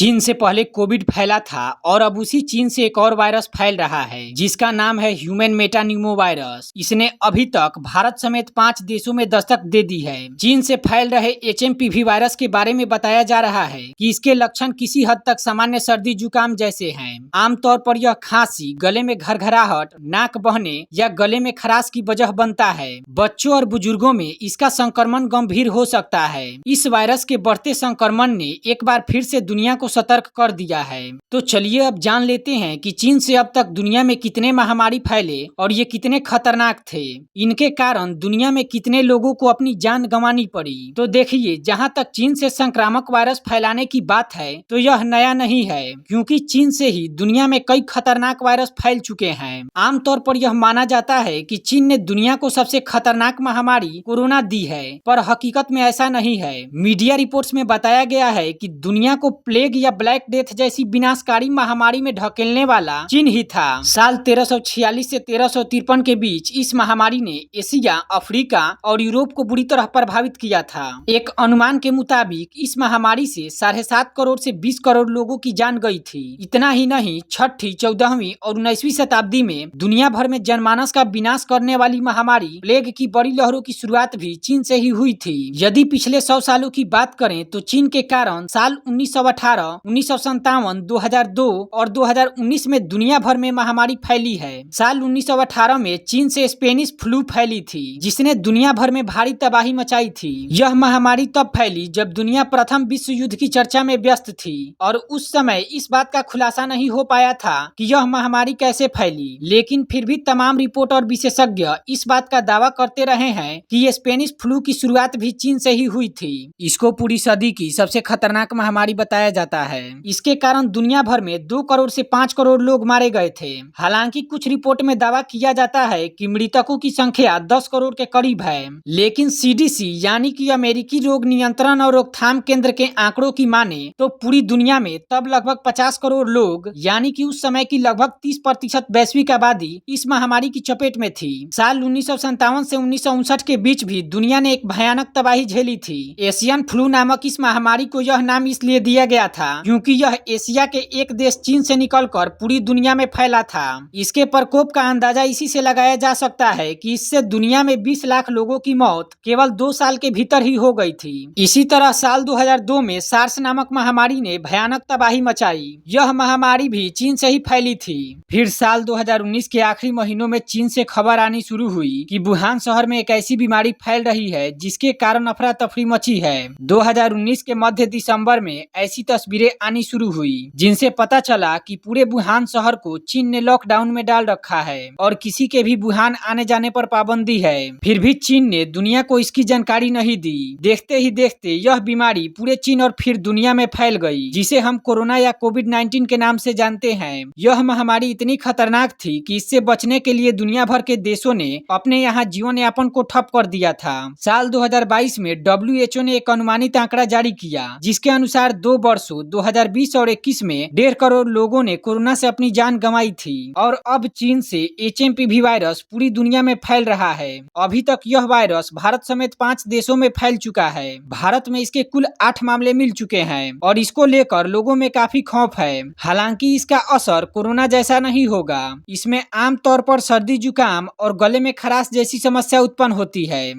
चीन से पहले कोविड फैला था और अब उसी चीन से एक और वायरस फैल रहा है जिसका नाम है ह्यूमन मेटान्यूमो वायरस। इसने अभी तक भारत समेत 5 देशों में दस्तक दे दी है। चीन से फैल रहे HMPV वायरस के बारे में बताया जा रहा है कि इसके लक्षण किसी हद तक सामान्य सर्दी जुकाम जैसे हैं। आमतौर पर यह खांसी, गले में घरघराहट, नाक बहने या गले में खराश की वजह बनता है। बच्चों और बुजुर्गों में इसका संक्रमण गंभीर हो सकता है। इस वायरस के बढ़ते संक्रमण ने एक बार फिर से दुनिया को सतर्क कर दिया है। तो चलिए अब जान लेते हैं कि चीन से अब तक दुनिया में कितने महामारी फैले और ये कितने खतरनाक थे। इनके कारण दुनिया में कितने लोगों को अपनी जान गंवानी पड़ी। तो देखिए, जहां तक चीन से संक्रामक वायरस फैलाने की बात है तो यह नया नहीं है, क्योंकि चीन से ही दुनिया में कई खतरनाक वायरस फैल चुके हैं। आमतौर पर यह माना जाता है कि चीन ने दुनिया को सबसे खतरनाक महामारी कोरोना दी है, पर हकीकत में ऐसा नहीं है। मीडिया रिपोर्ट्स में बताया गया है कि दुनिया को प्लेग या ब्लैक डेथ जैसी विनाशकारी महामारी में ढकेलने वाला चीन ही था। साल 1346 से 1353 के बीच इस महामारी ने एशिया, अफ्रीका और यूरोप को बुरी तरह प्रभावित किया था। एक अनुमान के मुताबिक इस महामारी से 7.5 करोड़ से 20 करोड़ लोगों की जान गई थी। इतना ही नहीं, 6वीं, 14वीं और 19वीं शताब्दी में दुनिया भर में जनमानस का विनाश करने वाली महामारी प्लेग की बड़ी लहरों की शुरुआत भी चीन से ही हुई थी। यदि पिछले 100 सालों की बात करें तो चीन के कारण साल 1918, 1957, 2002 और 2019 में दुनिया भर में महामारी फैली है। साल 1918 में चीन से स्पेनिश फ्लू फैली थी, जिसने दुनिया भर में भारी तबाही मचाई थी। यह महामारी तब फैली जब दुनिया प्रथम विश्व युद्ध की चर्चा में व्यस्त थी और उस समय इस बात का खुलासा नहीं हो पाया था कि यह महामारी कैसे फैली। लेकिन फिर भी तमाम रिपोर्ट और विशेषज्ञ इस बात का दावा करते रहे हैं कि ये स्पेनिश फ्लू की शुरुआत भी चीन से ही हुई थी। इसको पूरी सदी की सबसे खतरनाक महामारी बताया जाता है। इसके कारण दुनिया भर में 2 करोड़ से 5 करोड़ लोग मारे गए थे। हालांकि कुछ रिपोर्ट में दावा किया जाता है कि मृतकों की संख्या 10 करोड़ के करीब है। लेकिन CDC यानी कि अमेरिकी रोग नियंत्रण और रोकथाम केंद्र के आंकड़ों की माने तो पूरी दुनिया में तब लगभग 50 करोड़ लोग यानी कि उस समय की लगभग 30% वैश्विक आबादी इस महामारी की चपेट में थी। साल 1957 से 1959 के बीच भी दुनिया ने एक भयानक तबाही झेली थी। एशियन फ्लू नामक इस महामारी को यह नाम इसलिए दिया गया था क्योंकि यह एशिया के एक देश चीन से निकलकर पूरी दुनिया में फैला था। इसके प्रकोप का अंदाजा इसी से लगाया जा सकता है कि इससे दुनिया में 20 लाख लोगों की मौत केवल 2 साल के भीतर ही हो गई थी। इसी तरह साल 2002 में सार्स नामक महामारी ने भयानक तबाही मचाई। यह महामारी भी चीन से ही फैली थी। फिर साल 2019 के आखिरी महीनों में चीन से खबर आनी शुरू हुई कि वुहान शहर में एक ऐसी बीमारी फैल रही है जिसके कारण अफरा तफरी मची है। 2019 के मध्य दिसंबर में ऐसी तस्वीरें आनी शुरू हुई जिनसे पता चला कि पूरे वुहान शहर को चीन ने लॉकडाउन में डाल रखा है और किसी के भी वुहान आने जाने पर पाबंदी है। फिर भी चीन ने दुनिया को इसकी जानकारी नहीं दी। देखते ही देखते यह बीमारी पूरे चीन और फिर दुनिया में फैल गई, जिसे हम कोरोना या कोविड-19 के नाम से जानते हैं। यह महामारी इतनी खतरनाक थी कि इससे बचने के लिए दुनिया भर के देशों ने अपने यहाँ जीवन यापन को ठप कर दिया था। साल 2022 में WHO ने एक अनुमानित आंकड़ा जारी किया जिसके अनुसार 2 वर्षों 2020 और 21 में 1.5 करोड़ लोगों ने कोरोना से अपनी जान गंवाई थी। और अब चीन से HMPV वायरस पूरी दुनिया में फैल रहा है। अभी तक यह वायरस भारत समेत 5 देशों में फैल चुका है। भारत में इसके कुल 8 मामले मिल चुके हैं और इसको लेकर लोगों में काफी खौफ है। हालांकि इसका असर कोरोना जैसा नहीं होगा। इसमें आमतौर पर सर्दी जुकाम और गले में खराश जैसी समस्या उत्पन्न होती है।